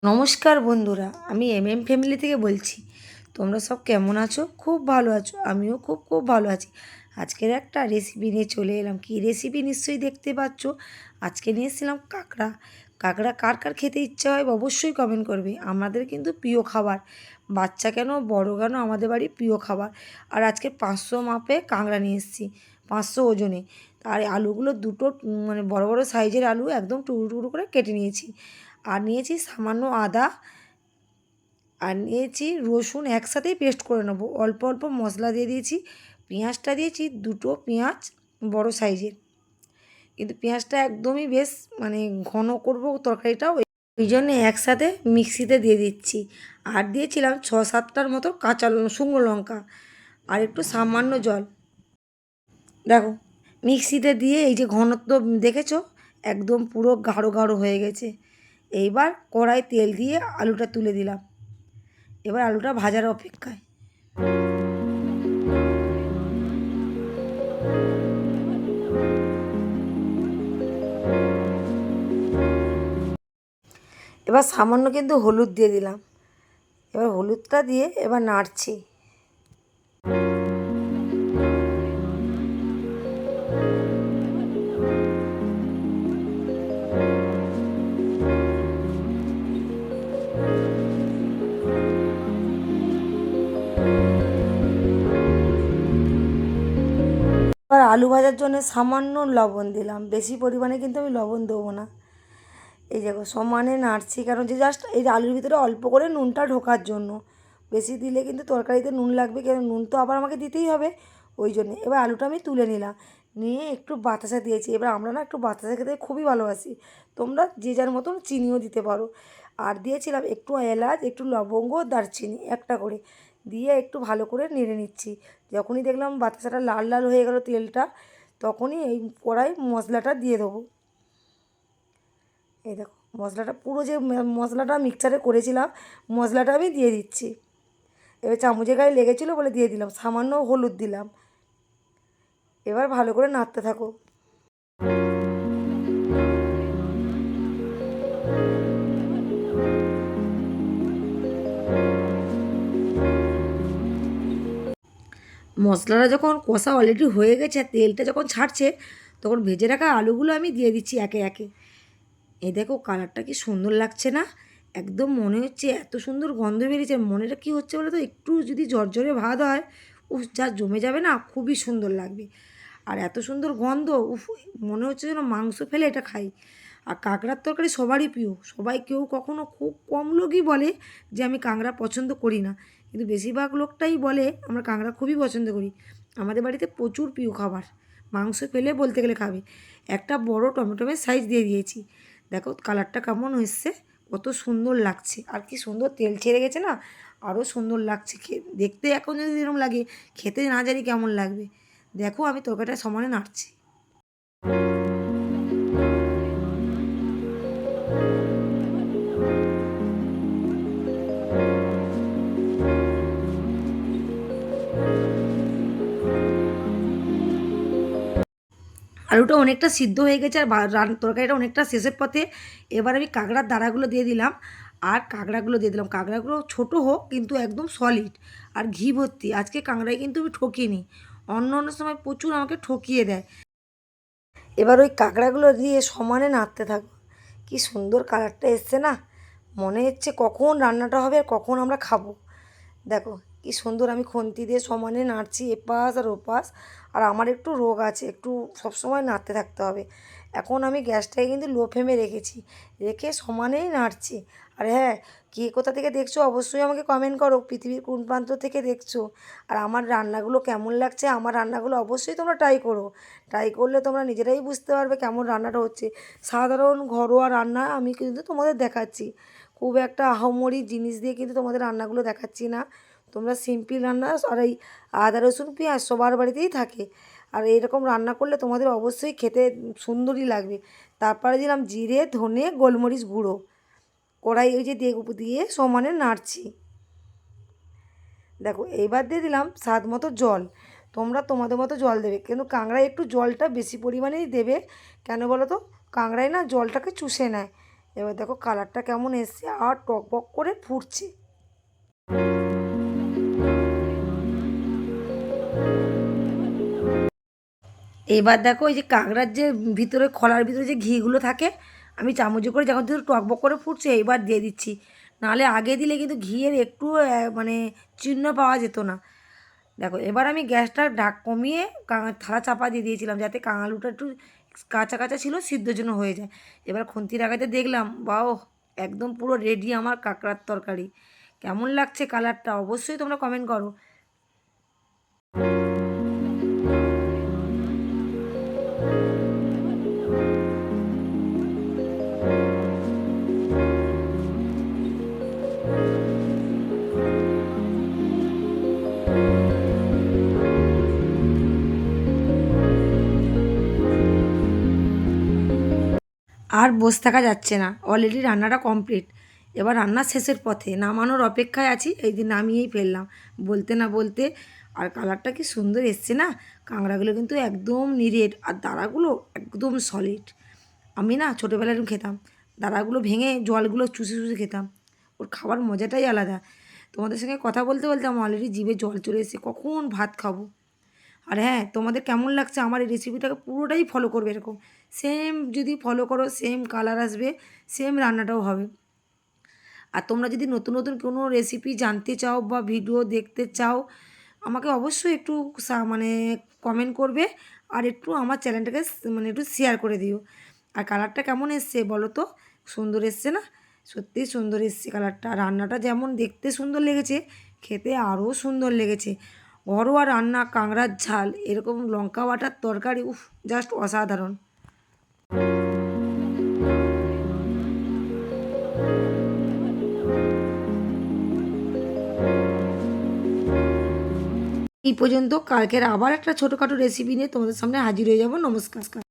নমস্কার বন্ধুরা, আমি ফ্যামিলি থেকে বলছি। তোমরা সব কেমন আছো? খুব ভালো আছো? আমিও খুব খুব ভালো আছি। আজকের একটা রেসিপি নিয়ে চলে এলাম। কী রেসিপি নিশ্চয়ই দেখতে পাচ্ছ। আজকে নিয়ে এসেছিলাম কাঁকড়া। কাঁকড়া কার কার খেতে ইচ্ছা হয় অবশ্যই কমেন্ট করবে। আমাদের কিন্তু প্রিয় খাবার, বাচ্চা কেন বড় কেন আমাদের বাড়ির প্রিয় খাবার। আর আজকে 500 মাপে কাঁকড়া নিয়ে এসেছি, 500 ওজনে। আর আলুগুলো দুটো মানে বড় বড় সাইজের আলু একদম টুকরো টুকরো করে কেটে নিয়েছি। আর নিয়েছি সামান্য আদা, আর নিয়েছি রসুন, একসাথেই পেস্ট করে নেবো। অল্প অল্প মশলা দিয়ে দিয়েছি। পেঁয়াজটা দিয়েছি দুটো পেঁয়াজ, বড় সাইজের। কিন্তু পেঁয়াজটা একদমই বেশ মানে ঘন করবো তরকারিটাও, ওই জন্যে একসাথে মিক্সিতে দিয়ে দিচ্ছি। আর দিয়েছিলাম 6-7টার মতো কাঁচা শুকনো লঙ্কা, আর একটু সামান্য জল। দেখো, মিক্সিতে দিয়ে এই যে ঘনত্ব দেখেছো, একদম পুরো গাঢ় গাঢ় হয়ে গেছে। এইবার কড়াই তেল দিয়ে আলুটা তুলে দিলাম। এবার আলুটা ভাজার অপেক্ষায়। এবার সামান্য কিন্তু হলুদ দিয়ে দিলাম। এবার হলুদটা দিয়ে এবার নাড়ছি। এবার আলু ভাজার জন্য সামান্য লবণ দিলাম, বেশি পরিমাণে কিন্তু আমি লবণ দেবো না। এই দেখো সমানে নাড়ছি, কারণ যে জাস্ট এই আলুর ভিতরে অল্প করে নুনটা ঢোকার জন্য। বেশি দিলে কিন্তু তরকারিতে নুন লাগবে, কারণ নুন তো আবার আমাকে দিতেই হবে, ওই জন্যে। এবার আলুটা আমি তুলে নিলাম, নিয়ে একটু বাতাসা দিয়েছি। এবার আমরা না একটু বাতাসা খেতে খুবই ভালোবাসি। তোমরা যে যার মতন চিনিও দিতে পারো। আর দিয়েছিলাম একটু এলাচ, একটু লবঙ্গ, দারচিনি একটা করে দিয়ে একটু ভালো করে নেড়ে নিচ্ছি। যখনই দেখলাম বাতাসাটা লাল লাল হয়ে গেল তেলটা, তখনই এই কড়াই মশলাটা দিয়ে দেবো। এই দেখো মশলাটা পুরো যে মশলাটা মিক্সচারে করেছিলাম, মশলাটা আমি দিয়ে দিচ্ছি। এবার চামচের গায়ে লেগেছিলো বলে দিয়ে দিলাম, সামান্য হলুদ দিলাম। এবার ভালো করে নাড়তে থাকো। মশলাটা যখন কষা অলরেডি হয়ে গেছে, তেলটা যখন ছাড়ছে, তখন ভেজে রাখা আলুগুলো আমি দিয়ে দিচ্ছি একে একে। এই দেখো কালারটা কি সুন্দর লাগছে না? একদম মনে হচ্ছে এত সুন্দর গন্ধ বেরিয়েছে। মনেটা কী হচ্ছে বলো তো, একটু যদি ঝরঝরে ভাত হয়, উফ যা জমে যাবে না, খুবই সুন্দর লাগবে। আর এত সুন্দর গন্ধ, উফ, মনে হচ্ছে যেন মাংস ফেলে এটা খাই। আর কাঁকড়ার তরকারি সবারই প্রিয়, সবাই কেউ কখনো, খুব কম লোকই বলে যে আমি কাঁকড়া পছন্দ করি না, কিন্তু বেশিরভাগ লোকটাই বলে আমরা কাঁকড়া খুবই পছন্দ করি। আমাদের বাড়িতে প্রচুর প্রিয় খাবার, মাংস পেলে বলতে গেলে খাবে। একটা বড় টমেটোমের সাইজ দিয়ে দিয়েছি। দেখো কালারটা কেমন হয়েছে, কত সুন্দর লাগছে। আর কি সুন্দর তেল ছেড়ে গেছে না, আরও সুন্দর লাগছে। দেখতে এখন যদি এরকম লাগে, খেতে না জানি কেমন লাগবে। দেখো আমি তরকারিটা সমানে নাড়ছি। আলুটা অনেকটা সিদ্ধ হয়ে গেছে, আর তরকারিটা অনেকটা শেষের পথে। এবার আমি কাঁকড়ার দাঁড়াগুলো দিয়ে দিলাম, আর কাঁকড়াগুলো দিয়ে দিলাম। কাঁকড়াগুলো ছোটো হোক কিন্তু একদম সলিড আর ঘি ভর্তি। আজকে কাঁকড়ায় কিন্তু আমি ঠকিনি, অন্য অন্য সময় প্রচুর আমাকে ঠকিয়ে দেয়। এবার ওই কাঁকড়াগুলো দিয়ে সমানে নাড়তে থাকো। কি সুন্দর কালারটা এসছে না, মনে হচ্ছে কখন রান্নাটা হবে আর কখন আমরা খাবো। দেখো কি সুন্দর আমি খুন্তি দিয়ে সমানে নাড়ছি এপাশ আর ওপাশ। আর আমার একটু রোগ আছে, একটু সবসময় নাড়তে থাকতে হবে। এখন আমি গ্যাসটাকে কিন্তু লো ফ্লেমে রেখেছি, রেখে সমানেই নাড়ছি। আর হ্যাঁ, কে কোথা থেকে দেখছো অবশ্যই আমাকে কমেন্ট করো, পৃথিবীর কোন প্রান্ত থেকে দেখছো। আর আমার রান্নাগুলো কেমন লাগছে, আমার রান্নাগুলো অবশ্যই তোমরা ট্রাই করো। ট্রাই করলে তোমরা নিজেরাই বুঝতে পারবে কেমন রান্নাটা হচ্ছে। সাধারণ ঘরোয়া রান্না আমি কিন্তু তোমাদের দেখাচ্ছি, খুব একটা আহামরি জিনিস দিয়ে কিন্তু তোমাদের রান্নাগুলো দেখাচ্ছি না। তোমরা সিম্পল রান্না, আর এই আদা রসুন পেঁয়াজ সবার বাড়িতেই থাকে। আর এরকম রান্না করলে তোমাদের অবশ্যই খেতে সুন্দরই লাগবে। তারপরে দিলাম জিরে, ধনে, গোলমরিচ গুঁড়ো। কড়াই ওই যে দিয়ে সমানে নাড়ছি। দেখো এইবার দিয়ে দিলাম স্বাদ মতো জল। তোমরা তোমাদের মতো জল দেবে, কিন্তু কাঁকড়ায় একটু জলটা বেশি পরিমাণেই দেবে। কেন বলো তো, কাঁকড়ায় না জলটাকে চুষে নেয়। এবার দেখো কালারটা কেমন এসছে আর টকবক করে ফুটছে। এবার দেখো এই যে কাঁকড়ার যে ভিতরে খোলার ভিতরে যে ঘিগুলো থাকে, আমি চামচে করে যখন ধরো টকবক করে ফুটছে এইবার দিয়ে দিচ্ছি। নাহলে আগে দিলে কিন্তু ঘিয়ের একটু মানে চিহ্ন পাওয়া যেত না। দেখো এবার আমি গ্যাসটা কমিয়ে থালা চাপা দিয়ে দিয়েছিলাম যাতে কাঙালুটা একটু কাঁচা কাঁচা ছিল, সিদ্ধর জন্য হয়ে যায়। এবার খুন্তি লাগাতে দেখলাম বাও, একদম পুরো রেডি আমার কাঁকড়ার তরকারি। কেমন লাগছে কালারটা অবশ্যই তোমরা কমেন্ট করো। আর বসে থাকা যাচ্ছে না, অলরেডি রান্নাটা কমপ্লিট। এবার রান্না শেষের পথে, নামানোর অপেক্ষায় আছি, এই যে নামিয়েই ফেললাম বলতে না বলতে। আর কালারটা কি সুন্দর এসছে না, কাঁকড়াগুলো কিন্তু একদম নিরেট আর দাঁড়াগুলো একদম সলিড। আমি না ছোটোবেলায় এরকম খেতাম, দাঁড়াগুলো ভেঙে জলগুলো চুষে চুষে খেতাম, ওর খাবার মজাটাই আলাদা। তোমাদের সঙ্গে কথা বলতে বলতে আমার অলরেডি জিভে জল চলে এসেছে, কখন ভাত খাবো। আর হ্যাঁ, তোমাদের কেমন লাগছে আমার এই রেসিপিটাকে পুরোটাই ফলো করবে, এরকম সেম যদি ফলো করো সেম কালার আসবে, সেম রান্নাটাও হবে। আর তোমরা যদি নতুন নতুন কোনো রেসিপি জানতে চাও বা ভিডিও দেখতে চাও, আমাকে অবশ্যই একটু মানে কমেন্ট করবে। আর একটু আমার চ্যানেলটাকে মানে একটু শেয়ার করে দিও। আর কালারটা কেমন এসছে বলো তো, সুন্দর এসছে না? সত্যিই সুন্দর এসছে কালারটা। রান্নাটা যেমন দেখতে সুন্দর লেগেছে, খেতে আরও সুন্দর লেগেছে। ঘরোয়া রান্না, কাঁকড়ার ঝাল, এরকম লঙ্কা বাটার তরকারি, উফ, জাস্ট অসাধারণ। এই পর্যন্ত, কালকের আবার একটা ছোটোখাটো রেসিপি নিয়ে তোমাদের সামনে হাজির হয়ে যাব। নমস্কার।